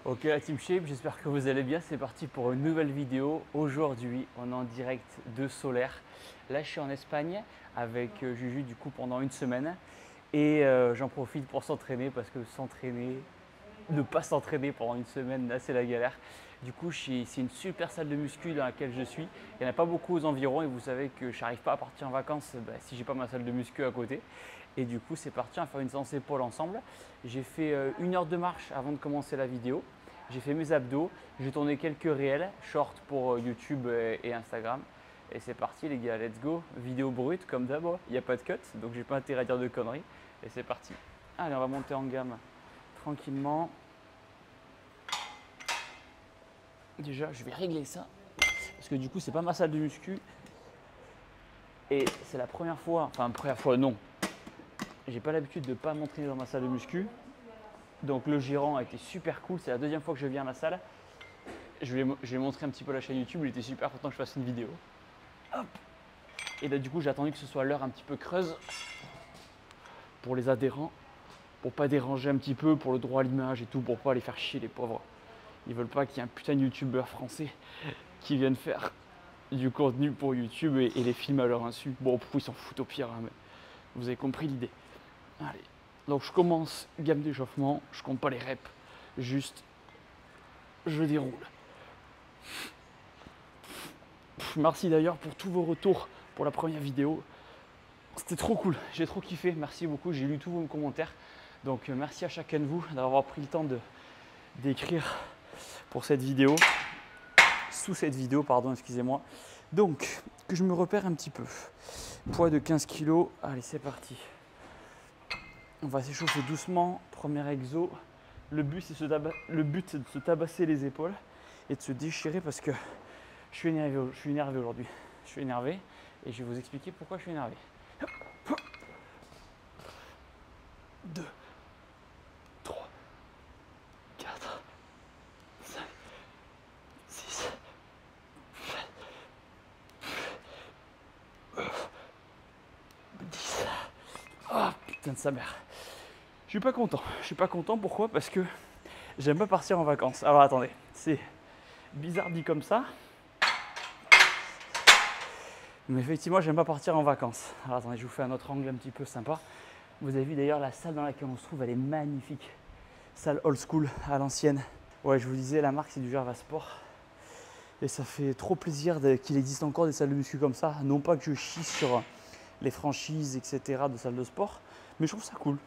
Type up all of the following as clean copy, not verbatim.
Ok la Team Shape, j'espère que vous allez bien, c'est parti pour une nouvelle vidéo. Aujourd'hui on est en direct de Solaire. Là je suis en Espagne avec Juju du coup pendant une semaine et j'en profite pour s'entraîner parce que ne pas s'entraîner pendant une semaine là c'est la galère. Du coup c'est une super salle de muscu dans laquelle je suis. Il n'y en a pas beaucoup aux environs et vous savez que je n'arrive pas à partir en vacances si j'ai pas ma salle de muscu à côté. Et du coup c'est parti, on va faire une séance épaule ensemble. J'ai fait 1 heure de marche avant de commencer la vidéo. J'ai fait mes abdos, j'ai tourné quelques réels, shorts pour YouTube et Instagram. Et c'est parti les gars, let's go. Vidéo brute comme d'hab, il n'y a pas de cut, donc j'ai pas intérêt à dire de conneries. Et c'est parti. Allez, on va monter en gamme tranquillement. Déjà, je vais régler ça. Parce que du coup, c'est pas ma salle de muscu. Et c'est la première fois, enfin première fois non. J'ai pas l'habitude de pas m'entraîner dans ma salle de muscu. Donc le gérant a été super cool, c'est la deuxième fois que je viens à la salle. Je lui ai montré un petit peu la chaîne YouTube, il était super content que je fasse une vidéo. Hop. Et là du coup j'ai attendu que ce soit l'heure un petit peu creuse pour les adhérents, pour pas déranger un petit peu, pour le droit à l'image et tout, pour pas les faire chier les pauvres. Ils veulent pas qu'il y ait un putain de youtubeur français qui vienne faire du contenu pour YouTube et les films à leur insu. Bon, ils s'en foutent au pire, hein, mais vous avez compris l'idée. Allez, donc je commence gamme d'échauffement, je compte pas les reps, juste je déroule. Merci d'ailleurs pour tous vos retours pour la première vidéo. C'était trop cool, j'ai trop kiffé, merci beaucoup, j'ai lu tous vos commentaires. Donc merci à chacun de vous d'avoir pris le temps d'écrire pour cette vidéo, sous cette vidéo, pardon, excusez-moi. Donc, que je me repère un petit peu. Poids de 15 kg, allez c'est parti. On va s'échauffer doucement, premier exo. Le but c'est de se tabasser les épaules et de se déchirer parce que je suis énervé aujourd'hui. Je suis énervé et je vais vous expliquer pourquoi je suis énervé. 2, 3, 4, 5, 6, 7, 10. Ah putain de sa mère. Je suis pas content. Je suis pas content, pourquoi? Parce que j'aime pas partir en vacances. Alors attendez, c'est bizarre dit comme ça. Mais effectivement, j'aime pas partir en vacances. Alors attendez, je vous fais un autre angle un petit peu sympa. Vous avez vu d'ailleurs la salle dans laquelle on se trouve, elle est magnifique. Salle old school à l'ancienne. Ouais, je vous disais, la marque c'est du Gerva Sport. Et ça fait trop plaisir qu'il existe encore des salles de muscu comme ça. Non pas que je chie sur les franchises, etc. de salles de sport, mais je trouve ça cool.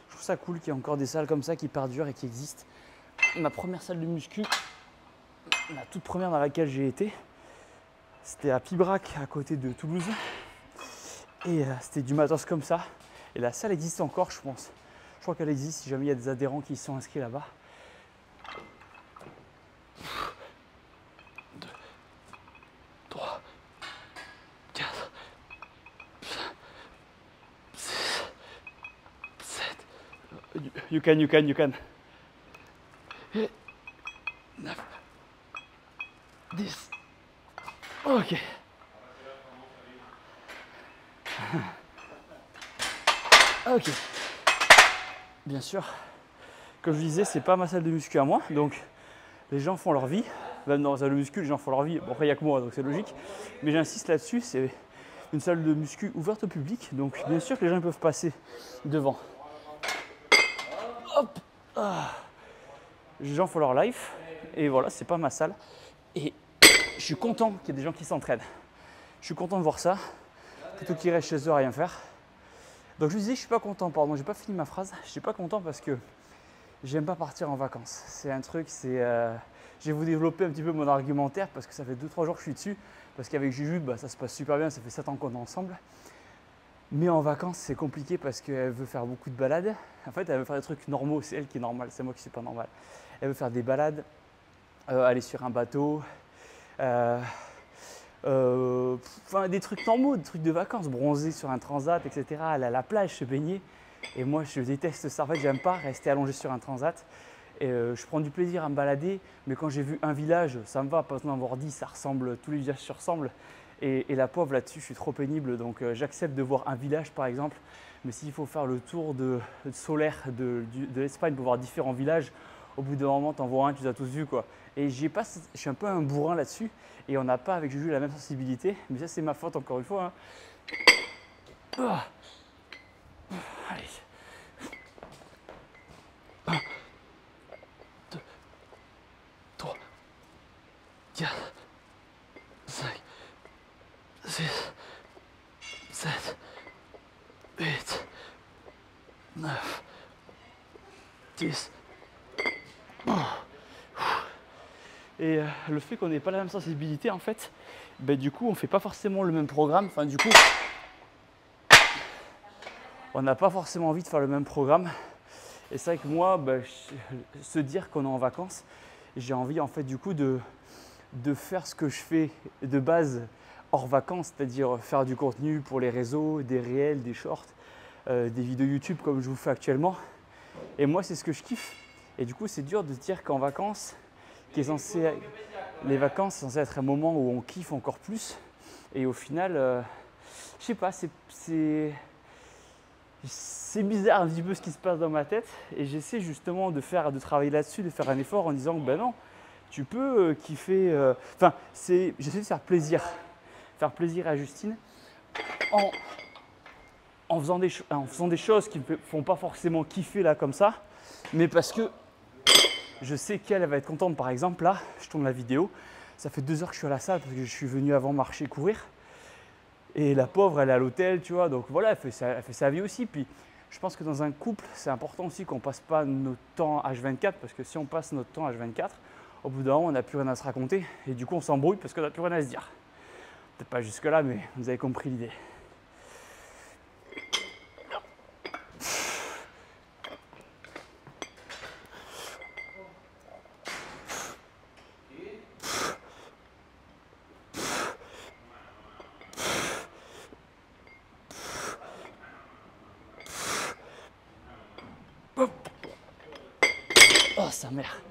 Je trouve ça cool qu'il y ait encore des salles comme ça qui perdurent et qui existent. Ma première salle de muscu, la toute première dans laquelle j'ai été, c'était à Pibrac, à côté de Toulouse. Et c'était du matos comme ça. Et la salle existe encore, je pense. Je crois qu'elle existe si jamais il y a des adhérents qui sont inscrits là-bas. 2, 3, 4, 5, 6, 7. You can. 9, 10. Ok. Ok. Bien sûr, comme je disais, c'est pas ma salle de muscu à moi, donc les gens font leur vie. Même dans la salle de muscu, les gens font leur vie. Bon, après, il n'y a que moi, donc c'est logique. Mais j'insiste là-dessus, c'est une salle de muscu ouverte au public, donc bien sûr que les gens peuvent passer devant. Hop. Ah. Les gens font leur life, et voilà, c'est pas ma salle. Et je suis content qu'il y ait des gens qui s'entraînent. Je suis content de voir ça, plutôt qu'ils restent chez eux à rien faire. Donc je vous disais, je suis pas content, pardon, j'ai pas fini ma phrase. Je suis pas content parce que j'aime pas partir en vacances. C'est un truc, je vais vous développer un petit peu mon argumentaire parce que ça fait 2-3 jours que je suis dessus. Parce qu'avec Juju, ça se passe super bien, ça fait 7 ans qu'on est ensemble. Mais en vacances, c'est compliqué parce qu'elle veut faire beaucoup de balades. En fait, elle veut faire des trucs normaux, c'est elle qui est normale, c'est moi qui suis pas normal. Elle veut faire des balades, aller sur un bateau, des trucs normaux, des trucs de vacances, bronzer sur un transat, etc. Aller à la plage, se baigner. Et moi, je déteste ça. En fait, j'aime pas rester allongé sur un transat. Et je prends du plaisir à me balader, mais quand j'ai vu un village, ça me va, pas besoin d'en voir 10, ça ressemble, tous les villages se ressemblent. Et la pauvre là-dessus, je suis trop pénible, donc j'accepte de voir un village par exemple, mais s'il faut faire le tour de Solaire de l'Espagne pour voir différents villages, au bout d'un moment, t'en vois un, tu les as tous vus, quoi. Et je suis un peu un bourrin là-dessus. Et on n'a pas avec Juju la même sensibilité. Mais ça, c'est ma faute, encore une fois, hein. Ah. Allez. 1, 2, 3, 4, 5, 6, 7, 8, 9, 10. Et le fait qu'on n'ait pas la même sensibilité, en fait, ben, du coup, on ne fait pas forcément le même programme. Enfin, du coup, on n'a pas forcément envie de faire le même programme. Et c'est vrai que moi, ben, se dire qu'on est en vacances, j'ai envie, en fait, du coup, de faire ce que je fais de base hors vacances, c'est-à-dire faire du contenu pour les réseaux, des réels, des shorts, des vidéos YouTube comme je vous fais actuellement. Et moi, c'est ce que je kiffe. Et du coup, c'est dur de se dire qu'en vacances, les vacances, c'est censé être un moment où on kiffe encore plus. Et au final, je sais pas, c'est bizarre un petit peu ce qui se passe dans ma tête. Et j'essaie justement de travailler là-dessus, de faire un effort en disant que ben non, tu peux kiffer. Enfin, j'essaie de faire plaisir à Justine en faisant des choses qui ne me font pas forcément kiffer là comme ça, mais parce que je sais qu'elle va être contente. Par exemple, là, je tourne la vidéo. Ça fait 2 heures que je suis à la salle parce que je suis venu avant marcher, courir. Et la pauvre, elle est à l'hôtel, tu vois. Donc voilà, elle fait sa vie aussi. Puis je pense que dans un couple, c'est important aussi qu'on ne passe pas notre temps H24. Parce que si on passe notre temps H24, au bout d'un moment, on n'a plus rien à se raconter. Et du coup, on s'embrouille parce qu'on n'a plus rien à se dire. Peut-être pas jusque-là, mais vous avez compris l'idée. Oh, sa mère.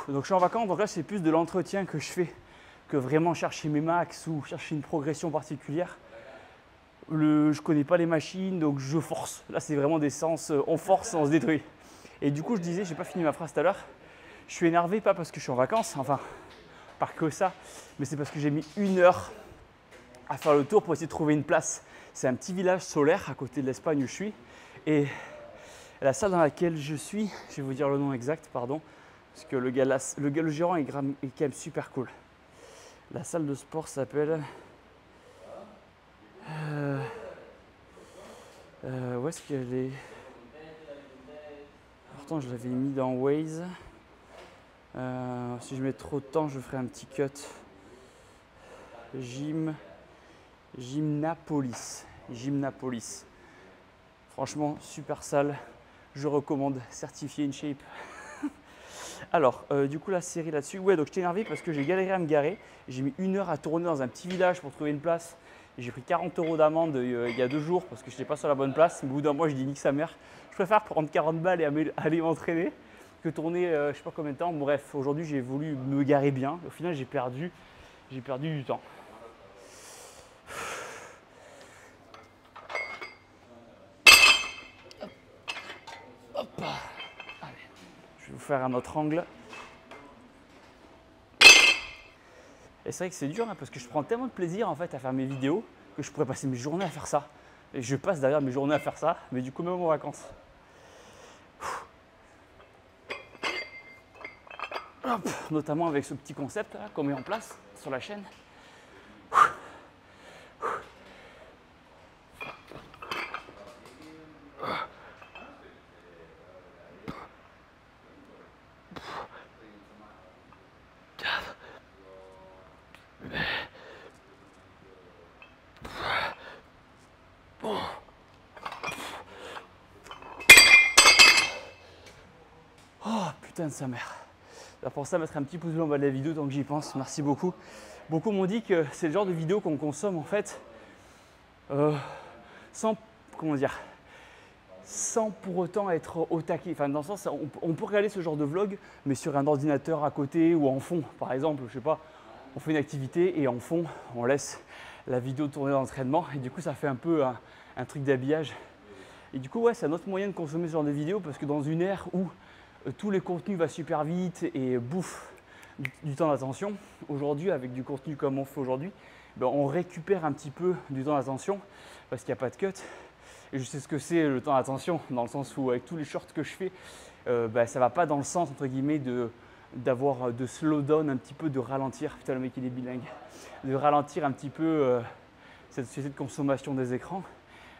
Donc je suis en vacances, donc là c'est plus de l'entretien que je fais que vraiment chercher mes max ou chercher une progression particulière. Je connais pas les machines, donc je force. Là c'est vraiment des séances, on force, on se détruit. Et du coup je disais, j'ai pas fini ma phrase tout à l'heure, je suis énervé pas parce que je suis en vacances, enfin pas que ça, mais c'est parce que j'ai mis 1 heure à faire le tour pour essayer de trouver une place. C'est un petit village solaire à côté de l'Espagne où je suis. Et la salle dans laquelle je suis, je vais vous dire le nom exact, pardon, parce que le gérant est quand même super cool. La salle de sport s'appelle… où est-ce qu'elle est? Pourtant, je l'avais mis dans Waze. Si je mets trop de temps, je ferai un petit cut. Gymnapolis. Franchement, super salle. Je recommande, certifié InShape. Alors, du coup, la série là-dessus. Ouais, donc j'étais énervé parce que j'ai galéré à me garer. J'ai mis 1 heure à tourner dans un petit village pour trouver une place. J'ai pris 40 € d'amende il y a 2 jours parce que je n'étais pas sur la bonne place. Au bout d'un mois, je dis nique sa mère. Je préfère prendre 40 balles et aller m'entraîner que tourner je ne sais pas combien de temps. Bref, aujourd'hui, j'ai voulu me garer bien. Au final, j'ai perdu du temps. Hop. Allez. Je vais vous faire un autre angle. Et c'est vrai que c'est dur hein, parce que je prends tellement de plaisir en fait à faire mes vidéos que je pourrais passer mes journées à faire ça. Et je passe d'ailleurs mes journées à faire ça, mais du coup même en vacances. Hop, notamment avec ce petit concept là qu'on met en place sur la chaîne. Oh putain de sa mère. Alors pour ça, mettre un petit pouce bleu en bas de la vidéo tant que j'y pense. Merci beaucoup. Beaucoup m'ont dit que c'est le genre de vidéo qu'on consomme en fait sans, comment dire, sans pour autant être au taquet. Enfin, dans le sens, on peut regarder ce genre de vlog, mais sur un ordinateur à côté ou en fond. Par exemple, je sais pas, on fait une activité et en fond, on laisse la vidéo tourner d'entraînement et du coup, ça fait un peu un truc d'habillage. Et du coup, ouais, c'est un autre moyen de consommer ce genre de vidéos parce que dans une ère où tous les contenus vont super vite et bouffe du temps d'attention. Aujourd'hui, avec du contenu comme on fait aujourd'hui, ben, on récupère un petit peu du temps d'attention parce qu'il n'y a pas de cut. Et je sais ce que c'est le temps d'attention, dans le sens où avec tous les shorts que je fais, ben, ça ne va pas dans le sens entre guillemets d'avoir de slow down, un petit peu de ralentir. Putain, le mec il est bilingue. De ralentir un petit peu cette société de consommation des écrans.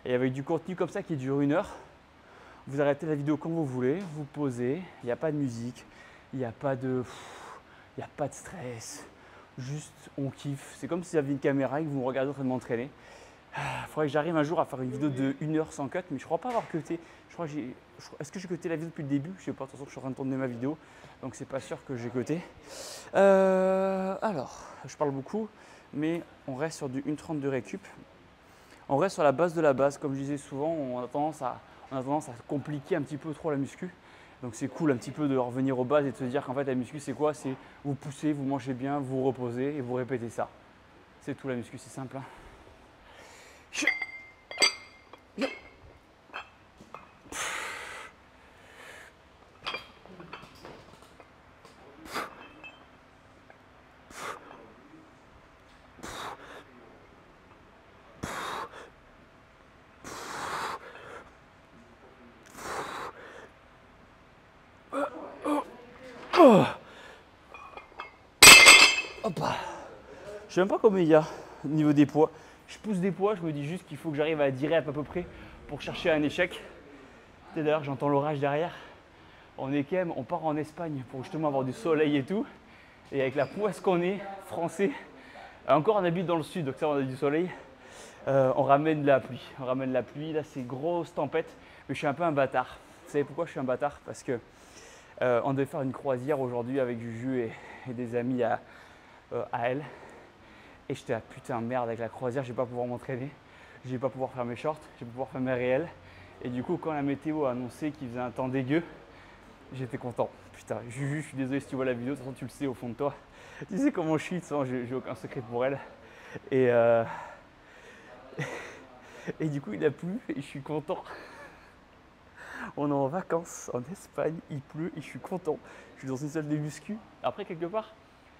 Et avec du contenu comme ça qui dure 1 heure, vous arrêtez la vidéo quand vous voulez, vous posez, il n'y a pas de musique, il n'y a pas de stress, juste on kiffe. C'est comme si j'avais une caméra et que vous me regardez en train de m'entraîner. Il faudrait que j'arrive un jour à faire une vidéo de 1 heure sans cut, mais je crois pas avoir cuté. Est-ce que j'ai cuté la vidéo depuis le début? Je sais pas, de toute façon je suis en train de tourner ma vidéo, donc c'est pas sûr que j'ai cuté. Alors, je parle beaucoup, mais on reste sur du 1,30 de récup. On reste sur la base de la base, comme je disais souvent, on a tendance à compliquer un petit peu trop la muscu. Donc c'est cool un petit peu de revenir aux bases et de se dire qu'en fait la muscu c'est quoi? C'est vous poussez, vous mangez bien, vous reposez et vous répétez ça. C'est tout la muscu, c'est simple. Hein. Hop. Je sais même pas combien il y a au niveau des poids. Je pousse des poids, je me dis juste qu'il faut que j'arrive à 10 reps à peu près pour chercher un échec. D'ailleurs, j'entends l'orage derrière. On part en Espagne pour justement avoir du soleil et tout. Et avec la poisse qu'on est, français, encore on habite dans le sud, donc ça on a du soleil. On ramène de la pluie. Là, c'est grosse tempête, mais je suis un peu un bâtard. Vous savez pourquoi je suis un bâtard? Parce que on devait faire une croisière aujourd'hui avec Juju et des amis à elle. Et j'étais à putain merde avec la croisière, je vais pas pouvoir m'entraîner, je vais pas pouvoir faire mes shorts, je vais pas pouvoir faire mes réels. Et du coup, quand la météo a annoncé qu'il faisait un temps dégueu, j'étais content. Putain, Juju, je suis désolé si tu vois la vidéo, de toute façon tu le sais au fond de toi. Tu sais comment je suis, de toute façon j'ai aucun secret pour elle. Et du coup, il a plu et je suis content. On est en vacances en Espagne, il pleut et je suis content. Je suis dans une salle de muscu. Après, quelque part,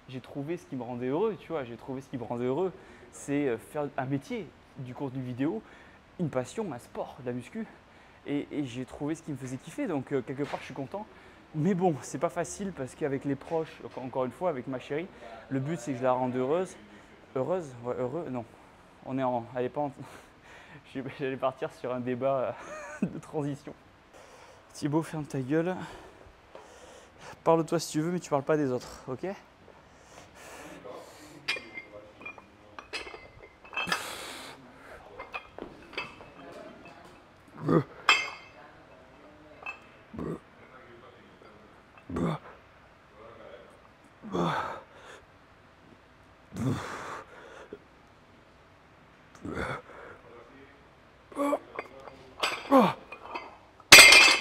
j'ai trouvé ce qui me rendait heureux, tu vois. J'ai trouvé ce qui me rendait heureux, c'est faire un métier, du contenu vidéo, une passion, un sport, de la muscu. Et j'ai trouvé ce qui me faisait kiffer, donc quelque part, je suis content. Mais bon, c'est pas facile parce qu'avec les proches, encore une fois, avec ma chérie, le but c'est que je la rende heureuse. Heureuse? Ouais, heureux? Non. Elle est pas en... J'allais partir sur un débat de transition. Thibaut, ferme ta gueule. Parle-toi si tu veux, mais tu parles pas des autres, ok?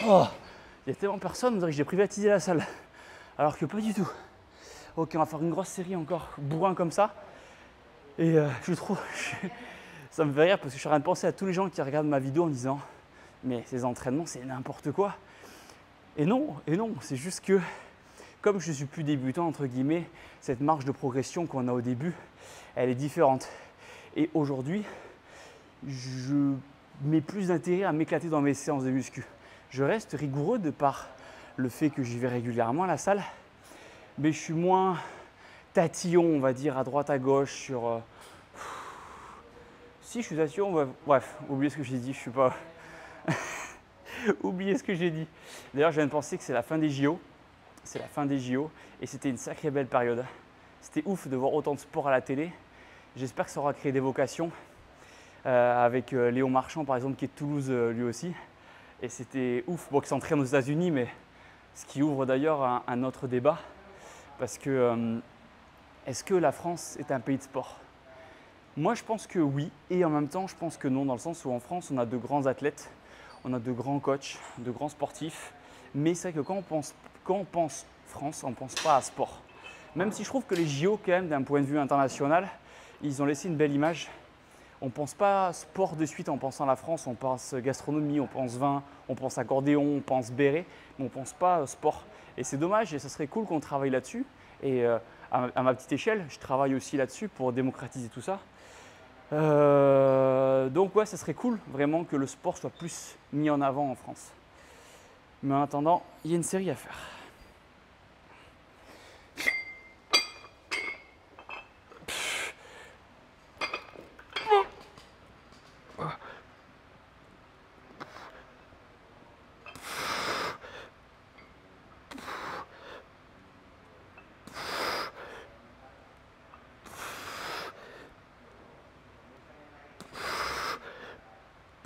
Oh, il y a tellement personne, on dirait que j'ai privatisé la salle. Alors que pas du tout. Ok, on va faire une grosse série encore, bourrin comme ça. Et ça me fait rire parce que je suis en train de penser à tous les gens qui regardent ma vidéo en disant mais ces entraînements c'est n'importe quoi. Et non, c'est juste que comme je suis plus débutant entre guillemets, cette marge de progression qu'on a au début, elle est différente. Et aujourd'hui, je mets plus d'intérêt à m'éclater dans mes séances de muscu. Je reste rigoureux de par le fait que j'y vais régulièrement à la salle, mais je suis moins tatillon, on va dire, à droite, à gauche, sur... Si, je suis tatillon, bref, oubliez ce que j'ai dit, je suis pas... oubliez ce que j'ai dit. D'ailleurs, je viens de penser que c'est la fin des JO. C'est la fin des JO et c'était une sacrée belle période. C'était ouf de voir autant de sport à la télé. J'espère que ça aura créé des vocations. Avec Léon Marchand, par exemple, qui est de Toulouse lui aussi. Et c'était ouf, bon, qui s'entraîne aux États-Unis, mais ce qui ouvre d'ailleurs un autre débat. Parce que, est-ce que la France est un pays de sport? Moi, je pense que oui, et en même temps, je pense que non, dans le sens où en France, on a de grands athlètes, on a de grands coachs, de grands sportifs. Mais c'est vrai que quand on pense France, on ne pense pas à sport. Même si je trouve que les JO, quand même, d'un point de vue international, ils ont laissé une belle image. on ne pense pas sport de suite en pensant à la France, on pense gastronomie, on pense vin, on pense accordéon, on pense béret, mais on ne pense pas sport. Et c'est dommage et ça serait cool qu'on travaille là-dessus. Et à ma petite échelle, je travaille aussi là-dessus pour démocratiser tout ça. Donc ouais, ça serait cool vraiment que le sport soit plus mis en avant en France. Mais en attendant, il y a une série à faire.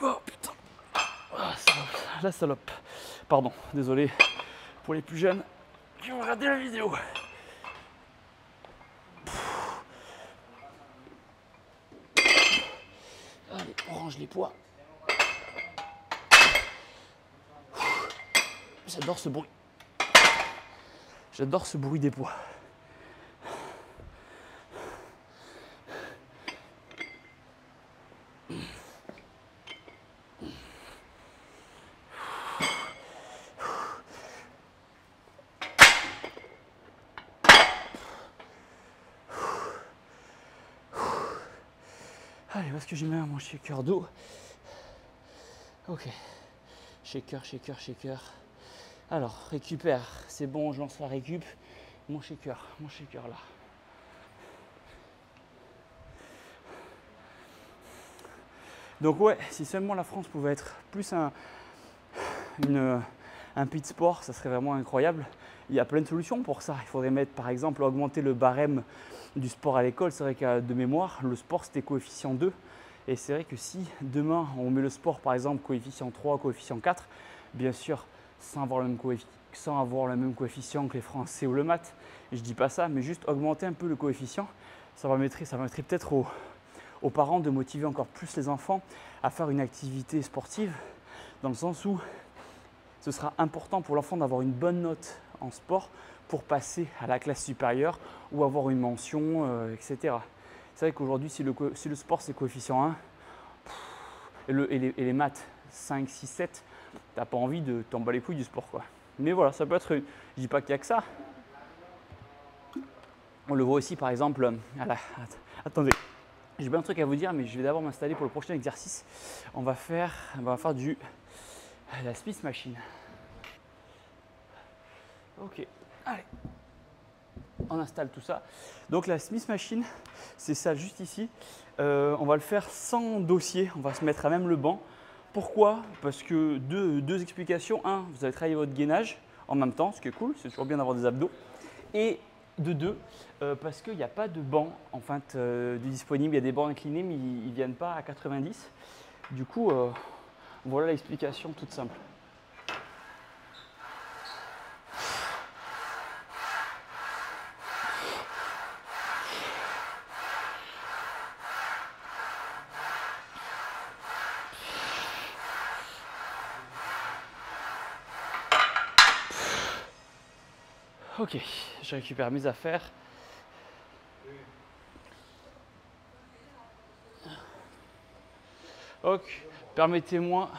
Oh putain, la salope. Pardon, désolé pour les plus jeunes qui ont regardé la vidéo. Allez, on range les poids. J'adore ce bruit. J'adore ce bruit des poids. Allez, où est-ce que j'ai mis mon shaker d'eau? Ok. Shaker, shaker, shaker. Alors, récupère. C'est bon, je lance la récup. Mon shaker là. Donc ouais, si seulement la France pouvait être plus un pays de sport, ça serait vraiment incroyable. Il y a plein de solutions pour ça. Il faudrait mettre, par exemple, augmenter le barème du sport à l'école. C'est vrai qu'à de mémoire, le sport c'était coefficient 2. Et c'est vrai que si demain on met le sport, par exemple, coefficient 3, coefficient 4, bien sûr, sans avoir le même coefficient que les Français ou le maths, je dis pas ça, mais juste augmenter un peu le coefficient, ça permettrait peut-être aux parents de motiver encore plus les enfants à faire une activité sportive, dans le sens où ce sera important pour l'enfant d'avoir une bonne note en sport pour passer à la classe supérieure ou avoir une mention, etc. C'est vrai qu'aujourd'hui, si le sport c'est coefficient 1 et les maths 5, 6, 7, t'as pas envie de t'en bats les couilles du sport, quoi. Mais voilà, ça peut être. Je dis pas qu'il n'y a que ça. On le voit aussi par exemple. Attendez, j'ai bien un truc à vous dire, mais je vais d'abord m'installer pour le prochain exercice. On va faire la Smith Machine. Ok, allez. On installe tout ça. Donc la Smith Machine, c'est ça juste ici. On va le faire sans dossier, on va se mettre à même le banc. Pourquoi? Parce que deux explications. Un, vous allez travailler votre gainage en même temps, ce qui est cool, c'est toujours bien d'avoir des abdos. Et de deux, parce qu'il n'y a pas de banc en fait, disponible. Il y a des bancs inclinés, mais ils ne viennent pas à 90. Du coup, voilà l'explication toute simple. Ok, je récupère mes affaires. Ok, permettez-moi,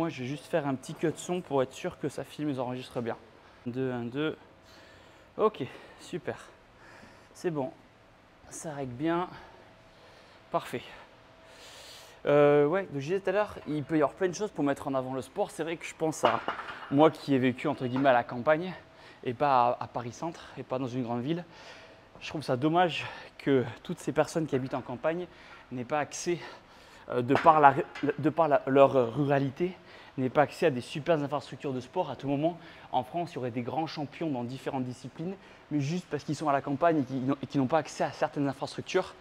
je vais juste faire un petit cut de son pour être sûr que ça filme et enregistre bien. 2, 1, 2. Ok, super. C'est bon, ça règle bien. Parfait. Ouais, donc je disais tout à l'heure, il peut y avoir plein de choses pour mettre en avant le sport. C'est vrai que je pense à moi qui ai vécu entre guillemets à la campagne et pas à Paris-Centre et pas dans une grande ville. Je trouve ça dommage que toutes ces personnes qui habitent en campagne n'aient pas accès, de par leur ruralité, n'aient pas accès à des super infrastructures de sport. À tout moment, en France, il y aurait des grands champions dans différentes disciplines, mais juste parce qu'ils sont à la campagne et qu'ils n'ont pas accès à certaines infrastructures,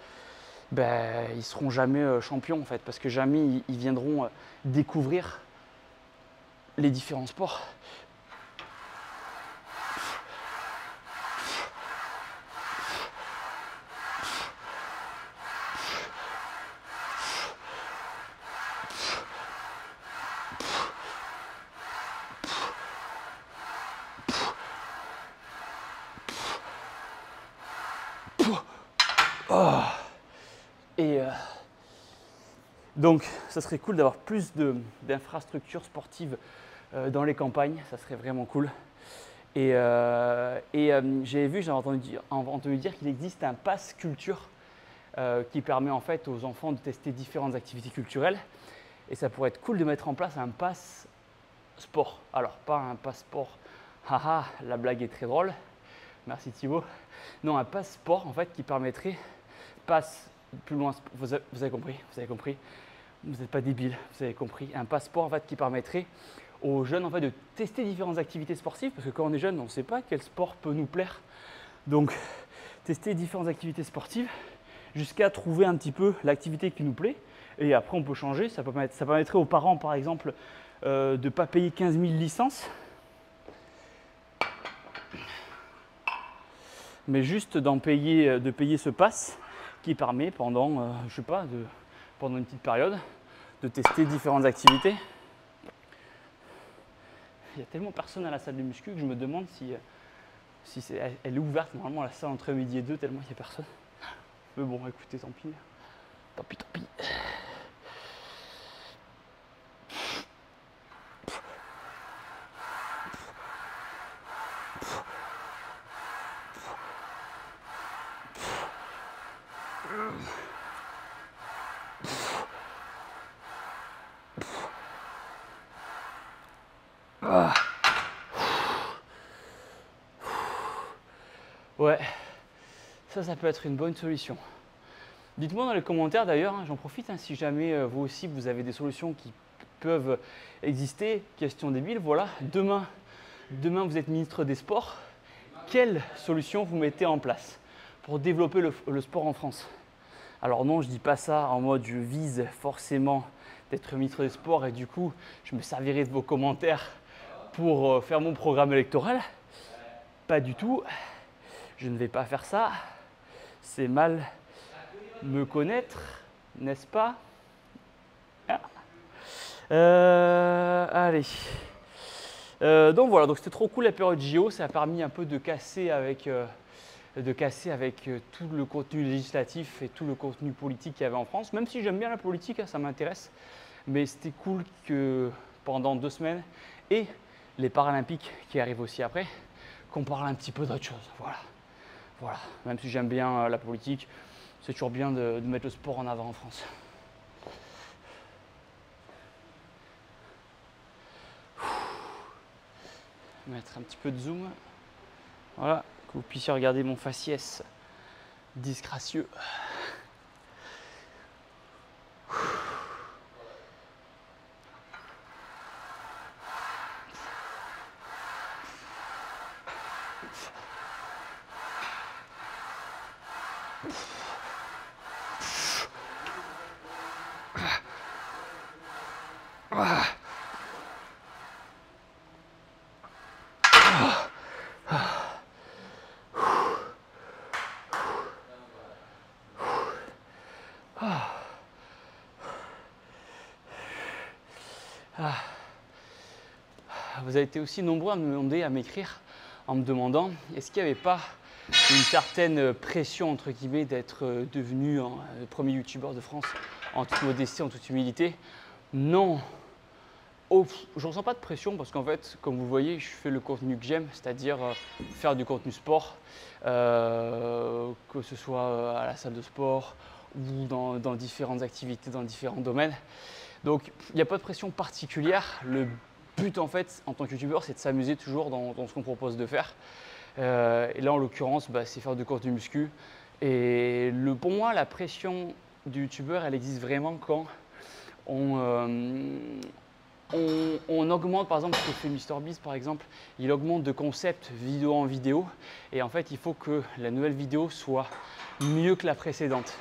ben, ils ne seront jamais champions en fait, parce que jamais ils viendront découvrir les différents sports. Oh. Et Donc, ça serait cool d'avoir plus d'infrastructures sportives dans les campagnes. Ça serait vraiment cool. J'ai vu, j'ai entendu dire qu'il existe un pass culture qui permet en fait aux enfants de tester différentes activités culturelles. Et ça pourrait être cool de mettre en place un pass sport. Alors, pas un pass sport, haha, la blague est très drôle. Merci Thibaut. Non, un pass sport en fait qui permettrait, passe plus loin, vous avez compris, vous n'êtes pas débile, vous avez compris. Un pass sport en fait qui permettrait aux jeunes en fait de tester différentes activités sportives, parce que quand on est jeune, on ne sait pas quel sport peut nous plaire. Donc, tester différentes activités sportives jusqu'à trouver un petit peu l'activité qui nous plaît. Et après, on peut changer. Ça permettrait aux parents, par exemple, de ne pas payer 15 000 licences, mais juste de payer ce pass qui permet pendant, je sais pas, pendant une petite période, de tester différentes activités. Il y a tellement personne à la salle de muscu que je me demande si elle est ouverte normalement la salle entre midi et 2, tellement il n'y a personne. Mais bon, écoutez, tant pis. Tant pis. Ouais, ça peut être une bonne solution. Dites-moi dans les commentaires d'ailleurs, j'en profite, si jamais vous aussi vous avez des solutions qui peuvent exister. Question débile, voilà, demain vous êtes ministre des Sports. Quelle solution vous mettez en place pour développer le sport en France? Alors non, je ne dis pas ça en mode je vise forcément d'être ministre des Sports et du coup je me servirai de vos commentaires pour faire mon programme électoral. Pas du tout. Je ne vais pas faire ça, c'est mal me connaître, n'est-ce pas? Allez. Donc voilà, donc c'était trop cool la période JO, ça a permis un peu de casser avec tout le contenu législatif et tout le contenu politique qu'il y avait en France. Même si j'aime bien la politique, ça m'intéresse, mais c'était cool que pendant 2 semaines, et les Paralympiques qui arrivent aussi après, qu'on parle un petit peu d'autre chose. Voilà, même si j'aime bien la politique, c'est toujours bien de mettre le sport en avant en France. Mettre un petit peu de zoom. Voilà, que vous puissiez regarder mon faciès disgracieux. Vous avez été aussi nombreux à me demander, à m'écrire en me demandant est-ce qu'il n'y avait pas une certaine pression entre guillemets d'être devenu le premier youtubeur de France en toute modestie, en toute humilité. Non, je ne ressens pas de pression parce qu'en fait, comme vous voyez, je fais le contenu que j'aime, c'est-à-dire faire du contenu sport, que ce soit à la salle de sport ou dans différentes activités, dans différents domaines. Donc, il n'y a pas de pression particulière. Le but, en fait, en tant que youtubeur, c'est de s'amuser toujours dans ce qu'on propose de faire. Et là, en l'occurrence, c'est faire du contenu muscu. Et pour moi, la pression du youtubeur, elle existe vraiment quand on augmente, par exemple, ce que fait MrBeast, par exemple, il augmente de concept vidéo en vidéo. Et en fait, il faut que la nouvelle vidéo soit mieux que la précédente.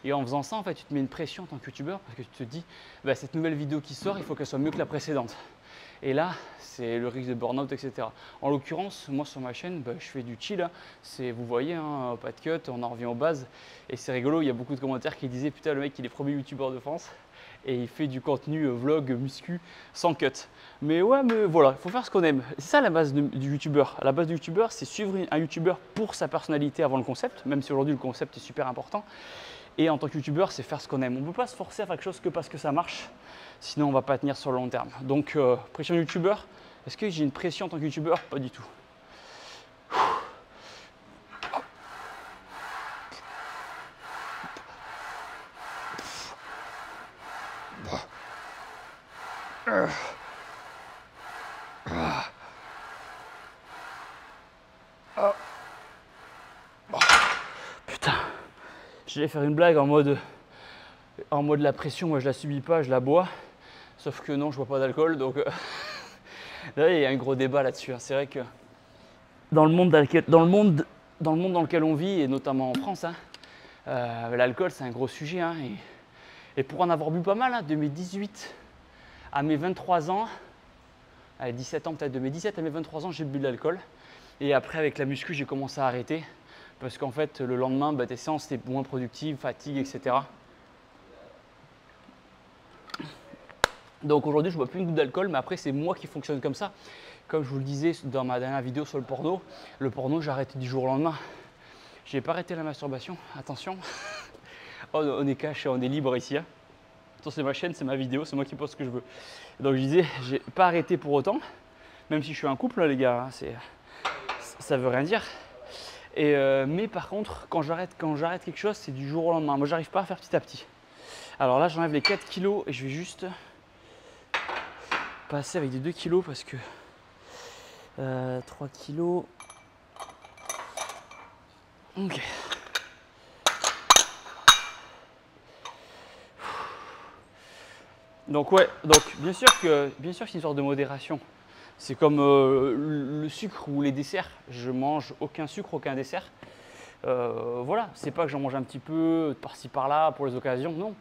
Et en faisant ça, en fait, tu te mets une pression en tant que youtubeur parce que tu te dis, cette nouvelle vidéo qui sort, il faut qu'elle soit mieux que la précédente. Et là, c'est le risque de burn-out, etc. En l'occurrence, moi sur ma chaîne, je fais du chill. Vous voyez, pas de cut, on en revient aux bases. Et c'est rigolo, il y a beaucoup de commentaires qui disaient, putain, le mec, il est premier youtubeur de France. Et il fait du contenu vlog, muscu, sans cut. Mais ouais, mais voilà, il faut faire ce qu'on aime. C'est ça la base du youtubeur. La base du youtubeur, c'est suivre un youtubeur pour sa personnalité avant le concept, même si aujourd'hui le concept est super important. Et en tant que youtubeur, c'est faire ce qu'on aime. On ne peut pas se forcer à faire quelque chose que parce que ça marche, sinon on ne va pas tenir sur le long terme. Donc pression youtubeur, est-ce que j'ai une pression en tant que youtubeur? Pas du tout. Putain, j'allais faire une blague en mode la pression, moi je la subis pas, je la bois. Sauf que non, je bois pas d'alcool, donc là, il y a un gros débat là-dessus. Hein. C'est vrai que dans le monde dans lequel on vit, et notamment en France, hein, l'alcool c'est un gros sujet. Hein, et pour en avoir bu pas mal, hein, de mes 18 à mes 23 ans, à 17 ans peut-être, de mes 17 à mes 23 ans, j'ai bu de l'alcool. Et après, avec la muscu, j'ai commencé à arrêter. Parce qu'en fait, le lendemain, tes séances étaient moins productives, fatigue, etc. Donc aujourd'hui, je ne bois plus une goutte d'alcool, mais après, c'est moi qui fonctionne comme ça. Comme je vous le disais dans ma dernière vidéo sur le porno, j'ai arrêté du jour au lendemain. Je n'ai pas arrêté la masturbation, attention. On est caché, on est libre ici. Hein. C'est ma chaîne, c'est ma vidéo, c'est moi qui pose ce que je veux. Donc je disais, j'ai pas arrêté pour autant, même si je suis un couple, là, les gars, hein, ça veut rien dire. Mais par contre, quand j'arrête quelque chose, c'est du jour au lendemain. Moi, j'arrive pas à faire petit à petit. Alors là, j'enlève les 4 kilos et je vais juste passer avec des 2 kilos parce que 3 kilos. Ok. Donc ouais, bien sûr que c'est une sorte de modération. C'est comme le sucre ou les desserts. Je mange aucun sucre, aucun dessert. Voilà, c'est pas que j'en mange un petit peu par-ci par-là pour les occasions, non.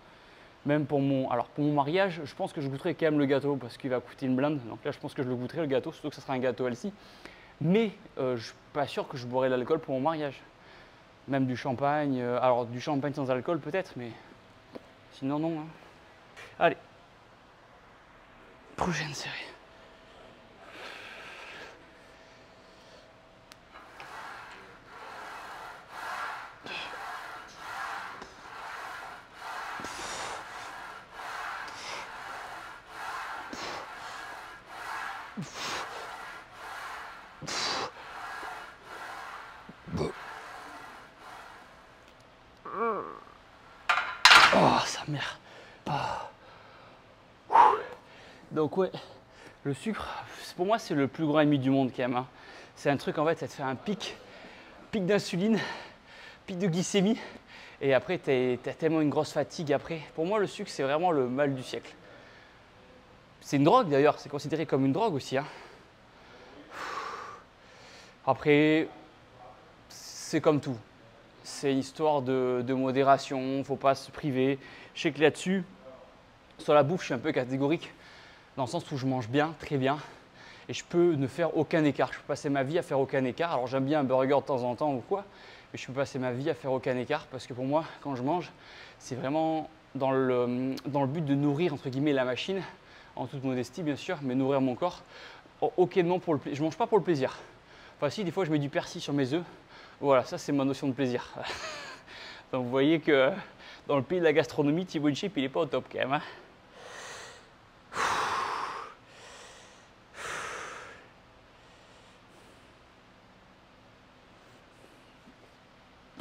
Même pour mon mariage, je pense que je goûterai quand même le gâteau parce qu'il va coûter une blinde. Donc là, je pense que je le goûterai le gâteau, surtout que ce sera un gâteau healthy. Mais je suis pas sûr que je boirai de l'alcool pour mon mariage. Même du champagne. Alors du champagne sans alcool peut-être, mais sinon non. Hein. Allez. Prochaine série. Oh, sa mère. Oh. Donc ouais, le sucre, pour moi, c'est le plus grand ennemi du monde quand même. Hein. C'est un truc, en fait, ça te fait un pic d'insuline, pic de glycémie. Et après, t'as tellement une grosse fatigue après. Pour moi, le sucre, c'est vraiment le mal du siècle. C'est une drogue d'ailleurs, c'est considéré comme une drogue aussi. Hein. Après, c'est comme tout. C'est histoire de modération, il ne faut pas se priver. Je sais que là-dessus, sur la bouffe, je suis un peu catégorique, dans le sens où je mange bien, très bien, et je peux ne faire aucun écart. Je peux passer ma vie à faire aucun écart. Alors j'aime bien un burger de temps en temps ou quoi, mais je peux passer ma vie à faire aucun écart parce que pour moi, quand je mange, c'est vraiment dans le but de nourrir entre guillemets la machine, en toute modestie bien sûr, mais nourrir mon corps. Aucunement pour le plaisir. Je mange pas pour le plaisir. Enfin si, des fois je mets du persil sur mes œufs. Voilà, ça c'est ma notion de plaisir. Donc vous voyez que dans le pays de la gastronomie, Thibaut Chip, il n'est pas au top quand même. Hein.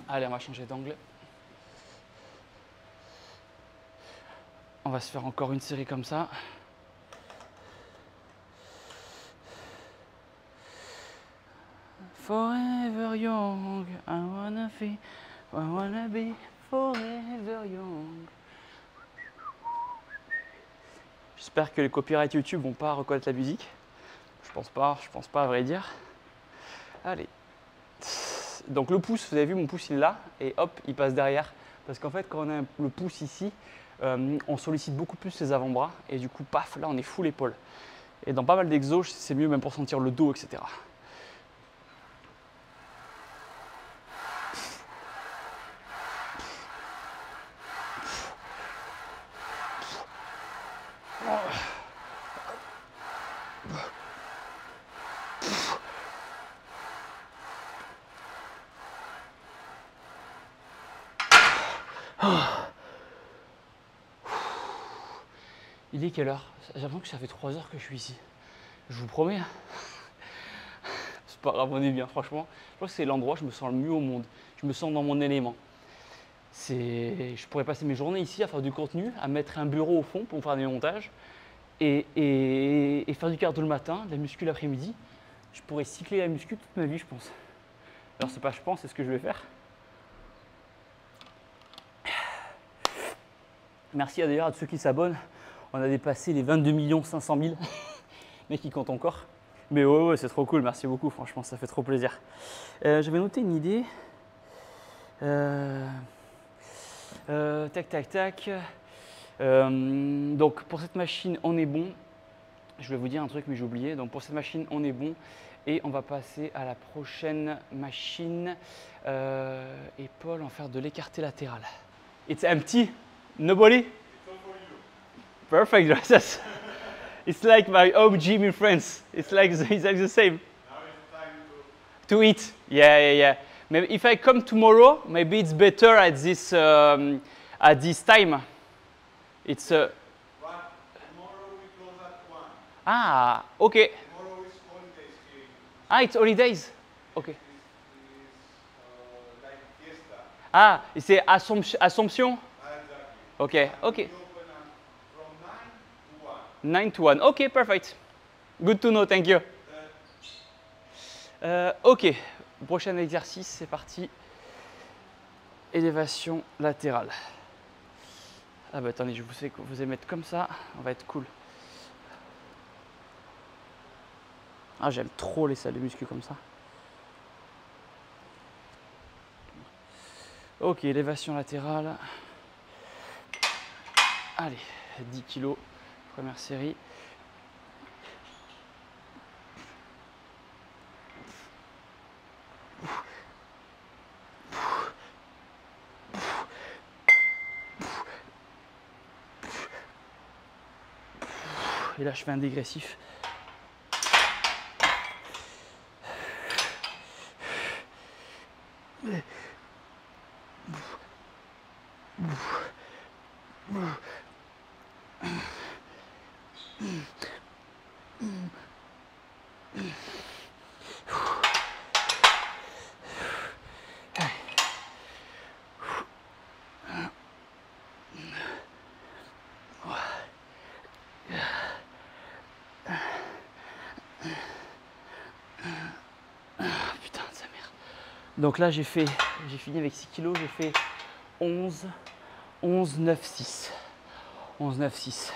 Allez, on va changer d'angle. On va se faire encore une série comme ça. Forever young, I wanna be forever young. J'espère que les copyrights YouTube vont pas reconnaître la musique. Je pense pas à vrai dire. Allez. Donc le pouce, vous avez vu mon pouce il est là et hop il passe derrière. Parce qu'en fait quand on a le pouce ici, on sollicite beaucoup plus les avant-bras et du coup paf là on est full épaule. Et dans pas mal d'exos c'est mieux même pour sentir le dos etc. Il est quelle heure? J'ai l'impression que ça fait 3 heures que je suis ici. Je vous promets. Hein. C'est pas grave, on est bien, franchement. Je crois que c'est l'endroit où je me sens le mieux au monde. Je me sens dans mon élément. Je pourrais passer mes journées ici à faire du contenu, à mettre un bureau au fond pour faire des montages et faire du cardio le matin, de la muscu l'après-midi. Je pourrais cycler la muscu toute ma vie, je pense. Alors c'est pas je pense, c'est ce que je vais faire. Merci d'ailleurs à tous ceux qui s'abonnent. On a dépassé les 22 500 000. Mais qui comptent encore. Mais ouais, c'est trop cool, merci beaucoup, franchement, ça fait trop plaisir. J'avais noté une idée. Tac. Donc pour cette machine, on est bon. Je vais vous dire un truc, mais j'ai oublié. Donc pour cette machine, on est bon. Et on va passer à la prochaine machine. Et Paul, on va faire de l'écarté latéral. It's empty? Nobody? It's all for you. Perfect, gracias. It's like my home gym in France. It's like the same. Now it's time To eat. Yeah. Maybe if I come tomorrow, maybe it's better at this time. It's Right. Tomorrow we close at 1. Okay. Tomorrow is holidays here. It's holidays. Okay. It's like fiesta. C'est Assomption. Exactly. Okay. We open from 9 to 1. 9 to 1. Okay, perfect. Good to know, thank you. Ok, prochain exercice, c'est parti. Élévation latérale. Ah bah attendez, je vous vais mettre comme ça, on va être cool. Ah, j'aime trop les salles de muscu comme ça. Ok, élévation latérale. Allez, 10 kg, première série. Et là, je fais un dégressif. Putain de sa mère. Donc là, j'ai fini avec 6 kg, j'ai fait 11, 9, 6. 11, 9, 6.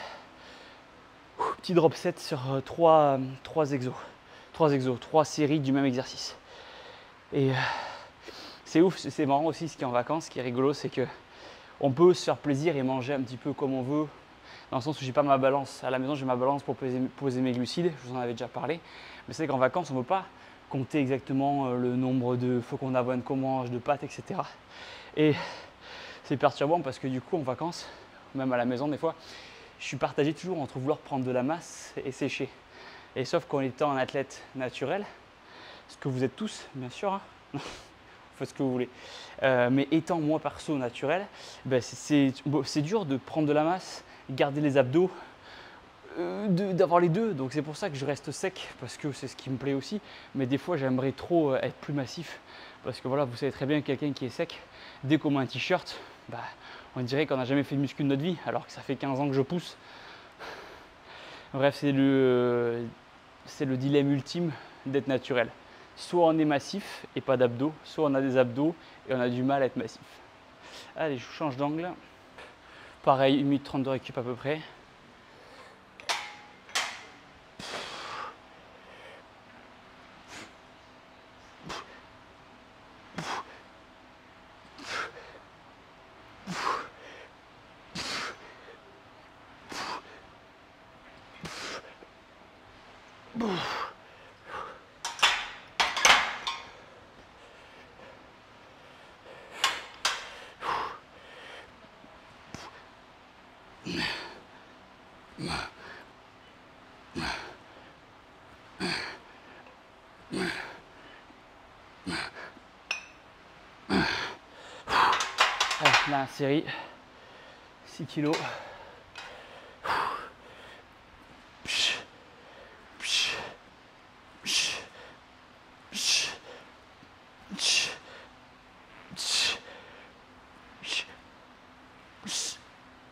Petit drop set sur 3 exos. 3 séries du même exercice. Et c'est ouf, c'est marrant aussi ce qui est en vacances, ce qui est rigolo, c'est que on peut se faire plaisir et manger un petit peu comme on veut, dans le sens où j'ai pas ma balance. À la maison, j'ai ma balance pour poser mes glucides, je vous en avais déjà parlé. Mais c'est qu'en vacances, on ne peut pas compter exactement le nombre de flocons d'avoine qu'on mange, de pâtes, etc. Et c'est perturbant parce que du coup, en vacances, même à la maison des fois, je suis partagé toujours entre vouloir prendre de la masse et sécher. Et sauf qu'en étant un athlète naturel, ce que vous êtes tous, bien sûr, hein, faites ce que vous voulez, mais étant moi perso naturel, ben c'est dur de prendre de la masse, garder les abdos, d'avoir les deux. Donc c'est pour ça que je reste sec, parce que c'est ce qui me plaît aussi. Mais des fois, j'aimerais trop être plus massif, parce que voilà, vous savez très bien que quelqu'un qui est sec, dès qu'on met un t-shirt, bah, on dirait qu'on n'a jamais fait de muscu de notre vie, alors que ça fait 15 ans que je pousse. Bref, c'est le dilemme ultime d'être naturel. Soit on est massif et pas d'abdos, soit on a des abdos et on a du mal à être massif. Allez, je change d'angle. Pareil, 1 minute 30 de récup à peu près. La série, 6 kilos.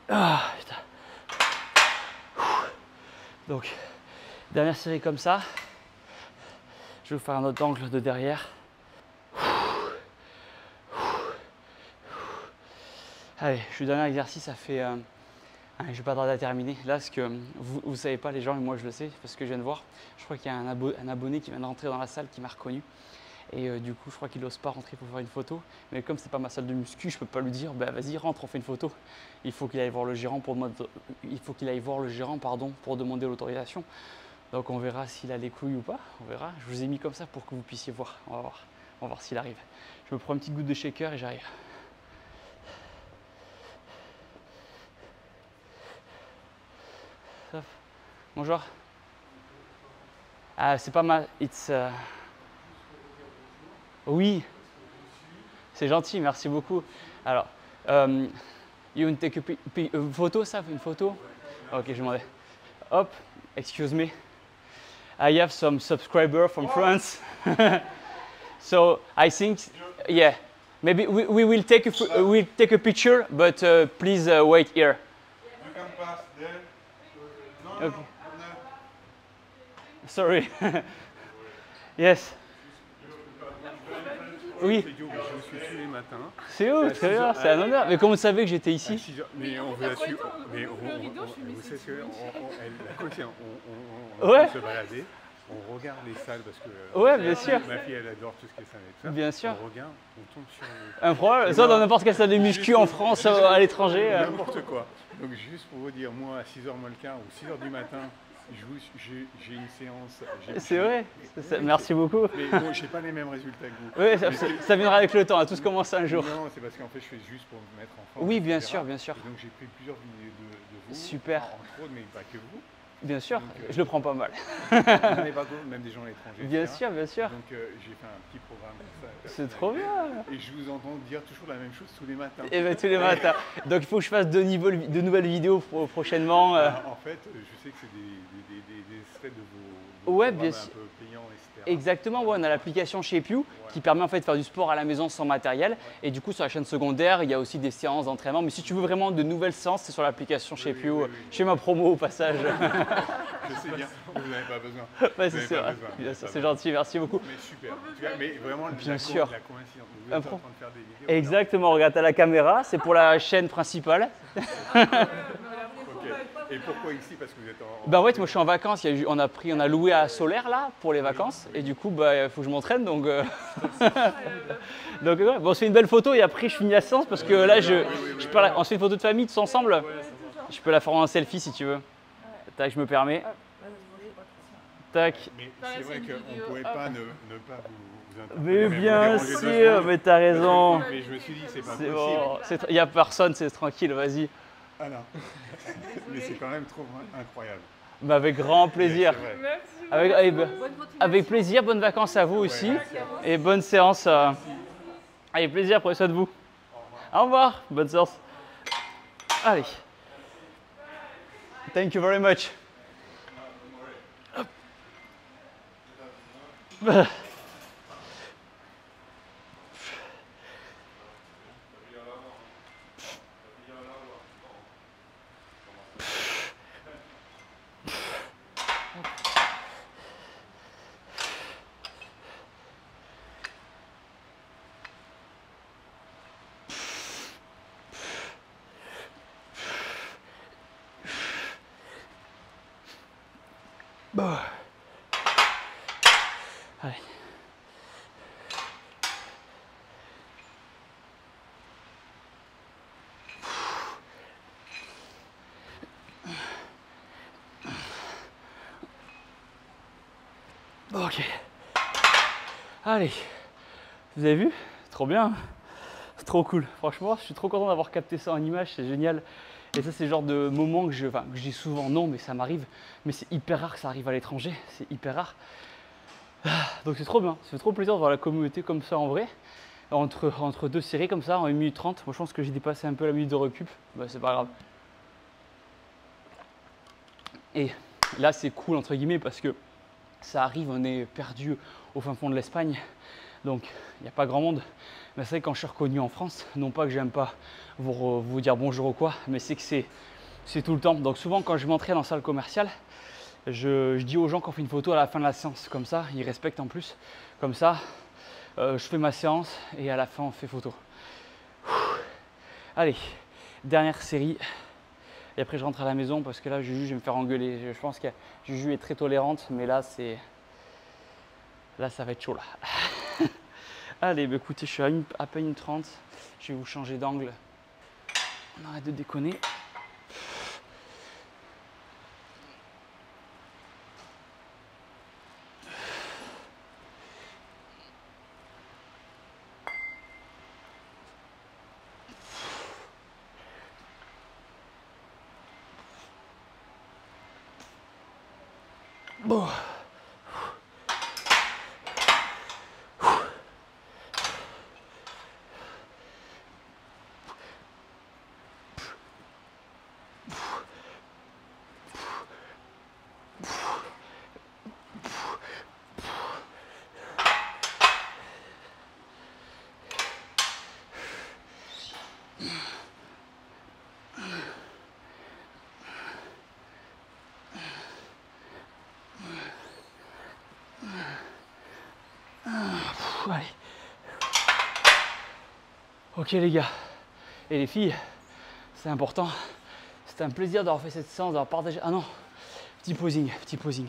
Ah, putain. Donc, dernière série comme ça. Je vais vous faire un autre angle de derrière. Allez, je suis dernier exercice, ça fait... je vais pas tarder à terminer. Là, ce que vous ne savez pas les gens, et moi je le sais, parce que je viens de voir. Je crois qu'il y a un abonné qui vient de rentrer dans la salle qui m'a reconnu. Et du coup, je crois qu'il n'ose pas rentrer pour faire une photo. Mais comme c'est pas ma salle de muscu, je peux pas lui dire, bah, vas-y, rentre, on fait une photo. Il faut qu'il aille voir le gérant pour demander l'autorisation. Donc on verra s'il a les couilles ou pas. On verra. Je vous ai mis comme ça pour que vous puissiez voir. On va voir. On va voir s'il arrive. Je me prends une petite goutte de shaker et j'arrive. Bonjour. Ah, c'est pas mal. Oui. C'est gentil, merci beaucoup. Alors, you want to take a photo, ça? Une photo? Ok, je demandais. Hop, excuse me. I have some subscriber from France. So I think, yeah, maybe we will take a picture, but please wait here. You can pass there. No, Okay. no. Sorry. Yes. Oui. Je vous suis tous les matins. C'est où? Très bien, c'est un honneur. Mais comment vous savez que j'étais ici? Mais on veut la suivre. Mais vous savez ce que la coach, Ouais. on se balader, on regarde les salles parce que Ouais, bien sûr. ma fille elle adore tout ce qui est salle et tout ça. Bien sûr. On regarde, on tombe sur Un problème. Ça dans n'importe quelle salle de muscu en France, à l'étranger. n'importe quoi. Donc juste pour vous dire, moi à 6h moins le quart ou 6h du matin, j'ai une séance. C'est vrai. Merci beaucoup. Mais bon, j'ai pas les mêmes résultats que vous. Oui, ça viendra avec le temps. À tout commencer un jour. Non, c'est parce qu'en fait je fais juste pour me mettre en forme. Oui, bien etc. sûr, bien sûr. Et donc j'ai pris plusieurs vidéos de vous. Super. Entre autres, mais pas que vous. Bien sûr, Donc, je le prends pas mal. Non, mais pas d'autres, même des gens à l'étranger. Bien etc. sûr, bien sûr. Donc j'ai fait un petit programme comme ça. C'est trop bien. Et je vous entends dire toujours la même chose tous les matins. Et bien tous les matins. Donc il faut que je fasse de nouvelles vidéos prochainement. En fait, je sais que c'est des extraits de vos Ouais, programmes bien sûr. un peu payants, etc. Exactement, ouais, on a l'application ShapeU qui permet en fait de faire du sport à la maison sans matériel. Et du coup sur la chaîne secondaire, il y a aussi des séances d'entraînement. Mais si tu veux vraiment de nouvelles séances, c'est sur l'application ShapeU. oui. Je fais ma promo au passage. Je sais bien, vous n'avez pas besoin. Ouais, Vous c'est n'avez sûr. pas besoin, vous Bien n'avez sûr, pas c'est besoin. gentil, merci beaucoup. Mais super. En tout cas, mais vraiment, Bien la sûr. la coïncidence. Vous êtes en train de faire des vidéos. Exactement, regarde à la caméra, c'est pour la chaîne principale. Ok. Et pourquoi ici? Parce que vous êtes en. Ben ouais, moi je suis en vacances, on a loué à Solaire là pour les vacances et du coup bah, il faut que je m'entraîne donc, donc ouais. Bon, on se fait une belle photo et après je finis la séance parce que là on se fait une photo de famille tous ensemble. Je peux la faire en selfie si tu veux. Tac, je me permets. Tac. Mais c'est vrai qu'on ne pouvait pas ne pas vous interpeller. Mais vous bien déranger 2 sûr, secondes. mais t'as raison. Mais je me suis dit, c'est pas C'est possible. bon, il n'y a personne, c'est tranquille, vas-y. Ah non. Mais c'est quand même trop incroyable. Bah, avec grand plaisir. C'est vrai. Merci. Avec plaisir, bonnes vacances à vous aussi merci à vous. et bonne séance. Avec plaisir, prenez soin de vous. Au revoir, bonne séance. Allez. Thank you very much. Hop. Bon. Allez. Ok. Allez. Vous avez vu? Trop bien. C'est trop cool. Franchement, je suis trop content d'avoir capté ça en image. C'est génial. Et ça, c'est le genre de moment que je dis souvent non, mais ça m'arrive. Mais c'est hyper rare que ça arrive à l'étranger. C'est hyper rare. Donc c'est trop bien. Ça fait trop plaisir de voir la communauté comme ça en vrai. entre deux séries comme ça en 1 minute 30. Moi je pense que j'ai dépassé un peu la minute de récup, bah, c'est pas grave. Et là c'est cool entre guillemets parce que ça arrive, on est perdu au fin fond de l'Espagne, donc il n'y a pas grand monde. Mais c'est vrai que quand je suis reconnu en France, non pas que j'aime pas vous dire bonjour ou quoi, mais c'est que c'est tout le temps. Donc souvent quand je m'entraîne en salle commerciale, je dis aux gens qu'on fait une photo à la fin de la séance, comme ça, ils respectent en plus. Comme ça, je fais ma séance et à la fin on fait photo. Allez, dernière série. Et après je rentre à la maison parce que là Juju, je vais me faire engueuler. Je pense que Juju est très tolérante, mais là ça va être chaud là. Allez, bah écoutez, je suis à peine 30. Je vais vous changer d'angle. On arrête de déconner. Bon. Allez. Ok les gars et les filles, c'est important. C'était un plaisir d'avoir fait cette séance, d'avoir partagé. Ah non, petit posing, petit posing.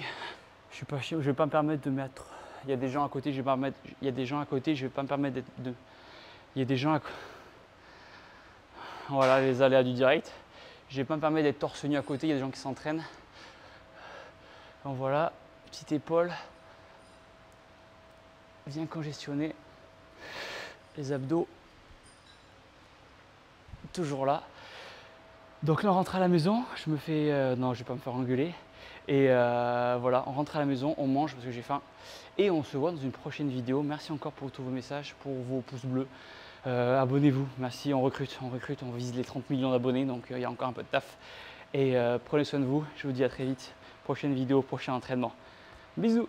Je suis pas chiant, je vais pas me permettre de mettre. Il y a des gens à côté, je vais pas me mettre. Il y a des gens à côté, je vais pas me permettre de. Il y a des gens à. Voilà les aléas du direct. Je vais pas me permettre d'être torse nu à côté. Il y a des gens qui s'entraînent. Donc voilà, petite épaule. Bien congestionné. Les abdos. Toujours là. Donc là on rentre à la maison, je me fais... non, je vais pas me faire engueuler. Et voilà, on rentre à la maison, on mange parce que j'ai faim. Et on se voit dans une prochaine vidéo. Merci encore pour tous vos messages, pour vos pouces bleus. Abonnez-vous, merci, on recrute, on vise les 30 millions d'abonnés, donc il y a encore un peu de taf. Et prenez soin de vous, je vous dis à très vite. Prochaine vidéo, prochain entraînement. Bisous.